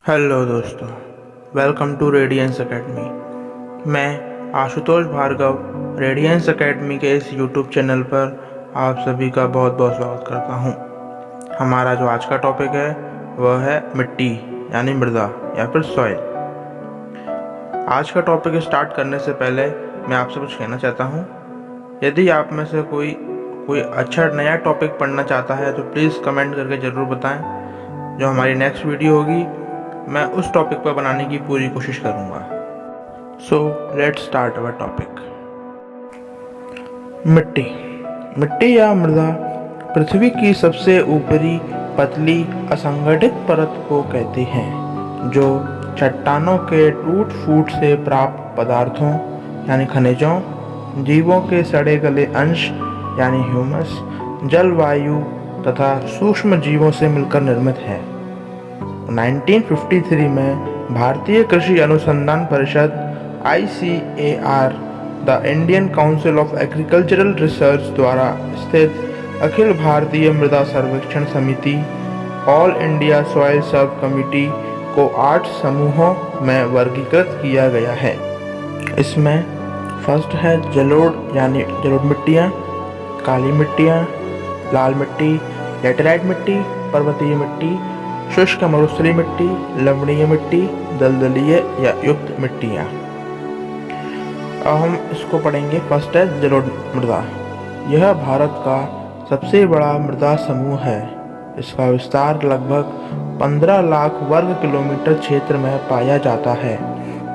Hello दोस्तों, welcome to radiance academy. मैं Ashutosh Bhargava radiance academy के इस यूट्यूब चैनल पर आप सभी का बहुत बहुत स्वागत करता हूं। हमारा जो आज का टॉपिक है वह है मिट्टी यानी मृदा या फिर सॉइल। आज का टॉपिक स्टार्ट करने से पहले मैं आपसे कुछ कहना चाहता हूं। यदि आप में से कोई अच्छा नया टॉपिक पढ़ना चाहता है तो प्लीज़ कमेंट करके ज़रूर बताएं। जो हमारी नेक्स्ट वीडियो होगी मैं उस टॉपिक पर बनाने की पूरी कोशिश करूंगा। So let's start our topic. मिट्टी या मृदा पृथ्वी की सबसे ऊपरी पतली असंगठित परत को कहते हैं, जो चट्टानों के टूट फूट से प्राप्त पदार्थों यानी खनिजों, जीवों के सड़े गले अंश यानी ह्यूमस, जलवायु तथा सूक्ष्म जीवों से मिलकर निर्मित है। 1953 में भारतीय कृषि अनुसंधान परिषद ICAR the Indian council of agricultural research द्वारा स्थित अखिल भारतीय मृदा सर्वेक्षण समिति ऑल इंडिया सॉइल सर्व कमिटी को 8 समूहों में वर्गीकृत किया गया है। इसमें फर्स्ट है जलोढ़ यानी जलोढ़ मिट्टियाँ, काली मिट्टियाँ, लाल मिट्टी, लेटेराइट मिट्टी, पर्वतीय मिट्टी, शुष्क मरुस्थलीय मिट्टी, लवणीय मिट्टी, दलदलीय या युक्त मिट्टियाँ। अब हम इसको पढ़ेंगे। फर्स्ट है जलोढ़ मृदा। यह भारत का सबसे बड़ा मृदा समूह है। इसका विस्तार लगभग 15 लाख वर्ग किलोमीटर क्षेत्र में पाया जाता है,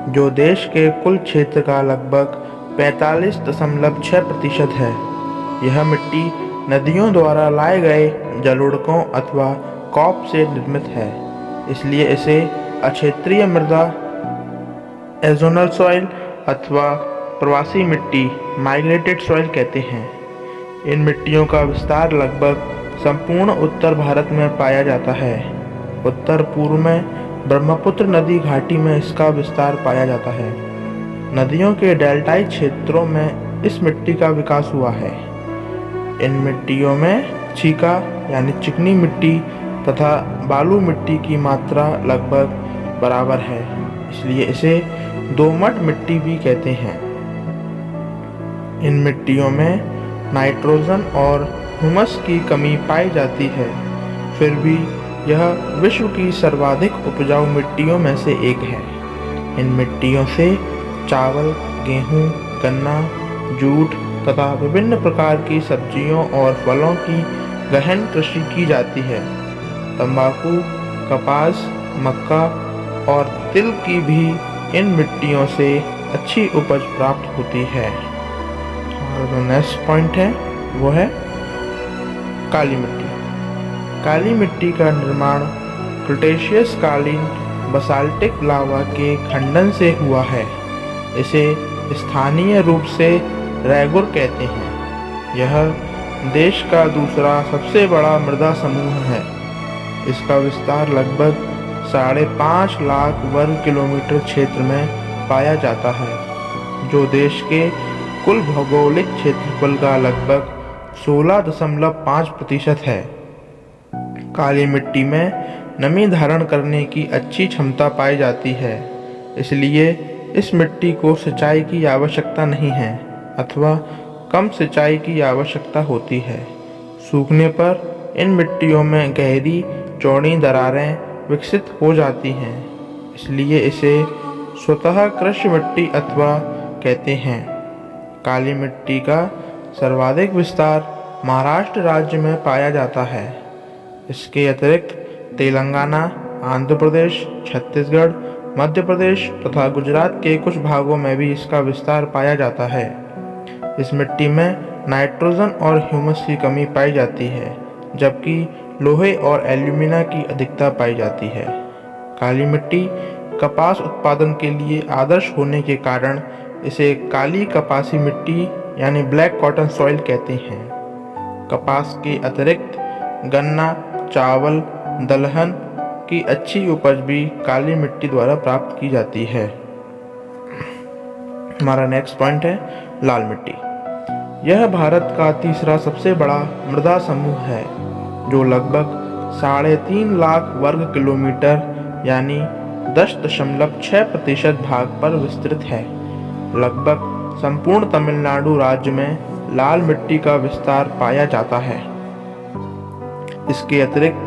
जो देश के कुल क्षेत्र का लगभग 45.6% है। यह मिट्टी नदियों द्वारा लाए गए जलोढ़कों अथवा कॉप से निर्मित है, इसलिए इसे अक्षेत्रीय मृदा, एजोनल सॉइल अथवा प्रवासी मिट्टी, माइग्रेटेड सॉइल कहते हैं। इन मिट्टियों का विस्तार लगभग संपूर्ण उत्तर भारत में पाया जाता है। उत्तर पूर्व में ब्रह्मपुत्र नदी घाटी में इसका विस्तार पाया जाता है। नदियों के डेल्टाई क्षेत्रों में इस मिट्टी का विकास हुआ है। इन मिट्टियों में छीका यानी चिकनी मिट्टी तथा बालू मिट्टी की मात्रा लगभग बराबर है, इसलिए इसे दोमट मिट्टी भी कहते हैं। इन मिट्टियों में नाइट्रोजन और ह्यूमस की कमी पाई जाती है, फिर भी यह विश्व की सर्वाधिक उपजाऊ मिट्टियों में से एक है। इन मिट्टियों से चावल, गेहूं, गन्ना, जूट तथा विभिन्न प्रकार की सब्जियों और फलों की गहन कृषि की जाती है। तंबाकू, कपास, मक्का और तिल की भी इन मिट्टियों से अच्छी उपज प्राप्त होती है। और जो नेक्स्ट पॉइंट है वो है काली मिट्टी। काली मिट्टी का निर्माण क्रिटेशियस कालीन बसाल्टिक लावा के खंडन से हुआ है। इसे स्थानीय रूप से रैगुर कहते हैं। यह देश का दूसरा सबसे बड़ा मृदा समूह है। इसका विस्तार लगभग 5.5 लाख वर्ग किलोमीटर क्षेत्र में पाया जाता है, जो देश के कुल भौगोलिक क्षेत्रफल का लगभग 16.5% है। काली मिट्टी में नमी धारण करने की अच्छी क्षमता पाई जाती है, इसलिए इस मिट्टी को सिंचाई की आवश्यकता नहीं है अथवा कम सिंचाई की आवश्यकता होती है। सूखने पर इन मिट्टियों में गहरी चौड़ी दरारें विकसित हो जाती हैं, इसलिए इसे स्वतः कृषि मिट्टी अथवा कहते हैं। काली मिट्टी का सर्वाधिक विस्तार महाराष्ट्र राज्य में पाया जाता है। इसके अतिरिक्त तेलंगाना, आंध्र प्रदेश, छत्तीसगढ़, मध्य प्रदेश तथा गुजरात के कुछ भागों में भी इसका विस्तार पाया जाता है। इस मिट्टी में नाइट्रोजन और ह्यूमस की कमी पाई जाती है, जबकि लोहे और एल्यूमिना की अधिकता पाई जाती है। काली मिट्टी कपास उत्पादन के लिए आदर्श होने के कारण इसे काली कपासी मिट्टी यानी ब्लैक कॉटन सॉइल कहते हैं। कपास के अतिरिक्त गन्ना, चावल, दलहन की अच्छी उपज भी काली मिट्टी द्वारा प्राप्त की जाती है। हमारा नेक्स्ट पॉइंट है लाल मिट्टी। यह भारत का तीसरा सबसे बड़ा मृदा समूह है, जो लगभग 3.5 लाख वर्ग किलोमीटर यानी 10.6% भाग पर विस्तृत है। लगभग संपूर्ण तमिलनाडु राज्य में लाल मिट्टी का विस्तार पाया जाता है। इसके अतिरिक्त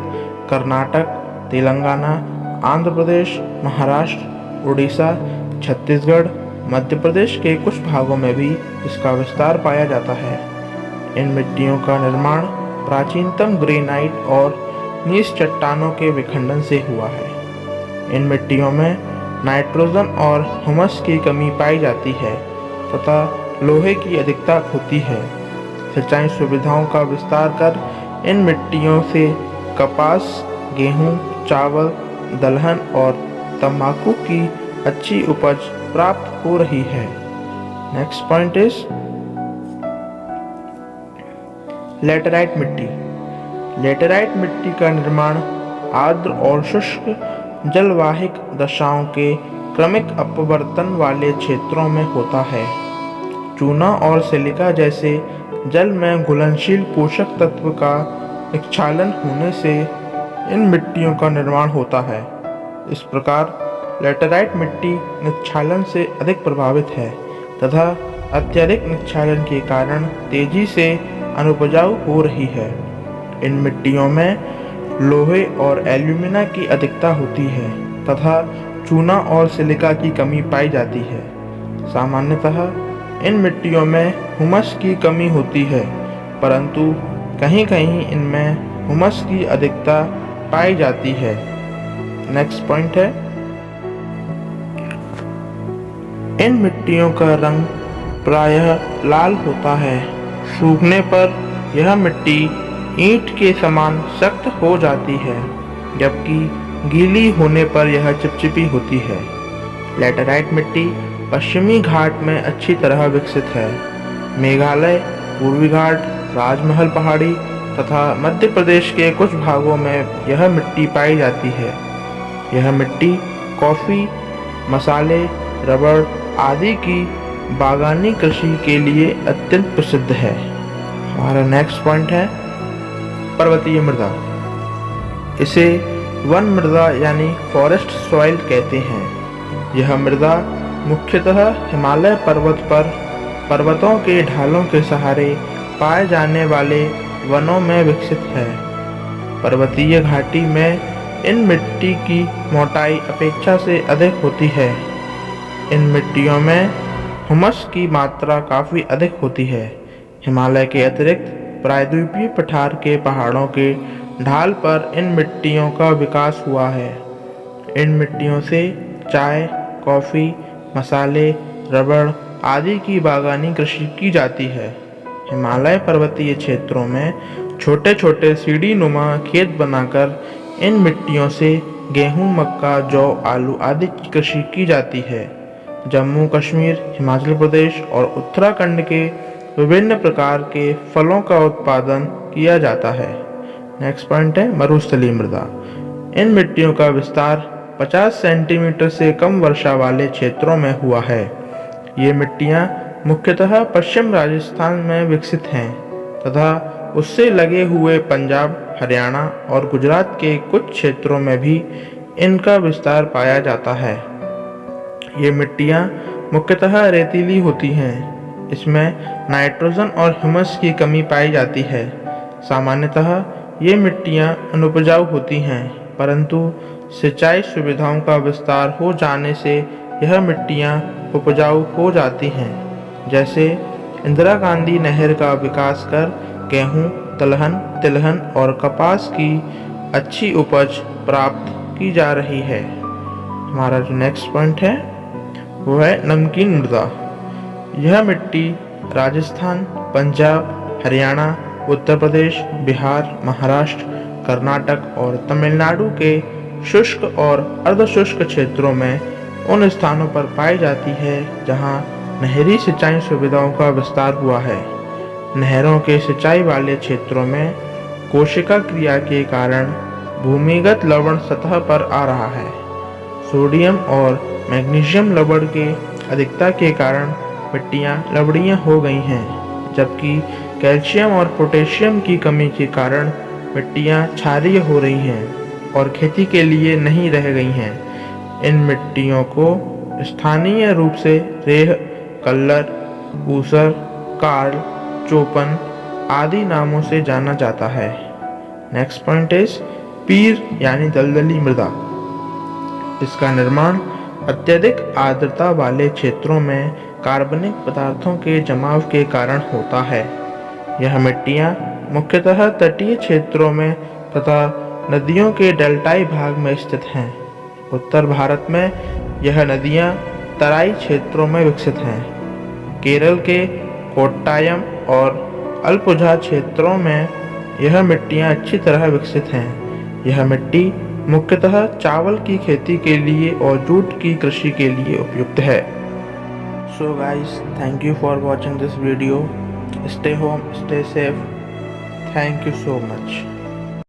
कर्नाटक, तेलंगाना, आंध्र प्रदेश, महाराष्ट्र, उड़ीसा, छत्तीसगढ़, मध्य प्रदेश के कुछ भागों में भी इसका विस्तार पाया जाता है। इन मिट्टियों का निर्माण प्राचीनतम ग्रेनाइट और नीस चट्टानों के विखंडन से हुआ है। इन मिट्टियों में नाइट्रोजन और ह्यूमस की कमी पाई जाती है तथा लोहे की अधिकता होती है। सिंचाई सुविधाओं का विस्तार कर इन मिट्टियों से कपास, गेहूं, चावल, दलहन और तंबाकू की अच्छी उपज प्राप्त हो रही है। नेक्स्ट पॉइंट इज लेटेराइट मिट्टी। लेटेराइट मिट्टी का निर्माण आर्द्र और शुष्क जलवाहिक दशाओं के क्रमिक अपवर्तन वाले क्षेत्रों में होता है। चूना और सिलिका जैसे जल में घुलनशील पोषक तत्व का निक्षालन होने से इन मिट्टियों का निर्माण होता है। इस प्रकार लेटेराइट मिट्टी निक्षालन से अधिक प्रभावित है तथा अत्यधिक निक्षालन के कारण तेजी से अनुपजाऊ हो रही है। इन मिट्टियों में लोहे और एल्यूमिना की अधिकता होती है तथा चूना और सिलिका की कमी पाई जाती है। सामान्यतः इन मिट्टियों में ह्यूमस की कमी होती है, परंतु कहीं-कहीं इनमें ह्यूमस की अधिकता पाई जाती है। नेक्स्ट पॉइंट है, इन मिट्टियों का रंग प्रायः लाल होता है। सूखने पर यह मिट्टी ईंट के समान सख्त हो जाती है, जबकि गीली होने पर यह चिपचिपी होती है। लेटेराइट मिट्टी पश्चिमी घाट में अच्छी तरह विकसित है। मेघालय, पूर्वी घाट, राजमहल पहाड़ी तथा मध्य प्रदेश के कुछ भागों में यह मिट्टी पाई जाती है। यह मिट्टी कॉफ़ी, मसाले, रबड़ आदि की बागानी कृषि के लिए अत्यंत प्रसिद्ध है। हमारा नेक्स्ट पॉइंट है पर्वतीय मृदा। इसे वन मृदा यानी फॉरेस्ट सॉइल कहते हैं। यह मृदा मुख्यतः हिमालय पर्वत पर पर्वतों के ढालों के सहारे पाए जाने वाले वनों में विकसित है। पर्वतीय घाटी में इन मिट्टी की मोटाई अपेक्षा से अधिक होती है। इन मिट्टियों में ह्यूमस की मात्रा काफ़ी अधिक होती है। हिमालय के अतिरिक्त प्रायद्वीपीय पठार के पहाड़ों के ढाल पर इन मिट्टियों का विकास हुआ है। इन मिट्टियों से चाय, कॉफ़ी, मसाले, रबड़ आदि की बागानी कृषि की जाती है। हिमालय पर्वतीय क्षेत्रों में छोटे छोटे सीढ़ी नुमा खेत बनाकर इन मिट्टियों से गेहूं, मक्का, जौ, आलू आदि की कृषि की जाती है। जम्मू कश्मीर, हिमाचल प्रदेश और उत्तराखंड के विभिन्न प्रकार के फलों का उत्पादन किया जाता है। नेक्स्ट पॉइंट है मरुस्थलीय मृदा। इन मिट्टियों का विस्तार 50 सेंटीमीटर से कम वर्षा वाले क्षेत्रों में हुआ है। ये मिट्टियाँ मुख्यतः पश्चिम राजस्थान में विकसित हैं तथा उससे लगे हुए पंजाब, हरियाणा और गुजरात के कुछ क्षेत्रों में भी इनका विस्तार पाया जाता है। ये मिट्टियाँ मुख्यतः रेतीली होती हैं। इसमें नाइट्रोजन और ह्यूमस की कमी पाई जाती है। सामान्यतः ये मिट्टियाँ अनुपजाऊ होती हैं, परंतु सिंचाई सुविधाओं का विस्तार हो जाने से यह मिट्टियाँ उपजाऊ हो जाती हैं। जैसे इंदिरा गांधी नहर का विकास कर गेहूँ, दलहन, तिलहन और कपास की अच्छी उपज प्राप्त की जा रही है। हमारा जो नेक्स्ट पॉइंट है वो है नमकीन मृदा। यह मिट्टी राजस्थान, पंजाब, हरियाणा, उत्तर प्रदेश, बिहार, महाराष्ट्र, कर्नाटक और तमिलनाडु के शुष्क और अर्धशुष्क क्षेत्रों में उन स्थानों पर पाई जाती है जहां नहरी सिंचाई सुविधाओं का विस्तार हुआ है। नहरों के सिंचाई वाले क्षेत्रों में कोशिका क्रिया के कारण भूमिगत लवण सतह पर आ रहा है। सोडियम और मैग्नीशियम लवण के अधिकता के कारण मिट्टियाँ लवणीय हो गई हैं, जबकि कैल्शियम और पोटेशियम की कमी के कारण मिट्टियाँ क्षारीय हो रही हैं और खेती के लिए नहीं रह गई हैं। इन मिट्टियों को स्थानीय रूप से रेह, कल्लर, ऊसर, कार्ल, चोपन आदि नामों से जाना जाता है। नेक्स्ट पॉइंट इज पीर यानी दलदली मृदा। इसका निर्माण अत्यधिक आर्द्रता वाले क्षेत्रों में कार्बनिक पदार्थों के जमाव के कारण होता है। यह मिट्टियाँ मुख्यतः तटीय क्षेत्रों में तथा नदियों के डेल्टाई भाग में स्थित हैं। उत्तर भारत में यह नदियाँ तराई क्षेत्रों में विकसित हैं। केरल के कोट्टायम और अल्पुझा क्षेत्रों में यह मिट्टियाँ अच्छी तरह विकसित हैं। यह मिट्टी मुख्यतः चावल की खेती के लिए और जूट की कृषि के लिए उपयुक्त है। So guys, thank you for watching this video. Stay home, stay safe. Thank you so much.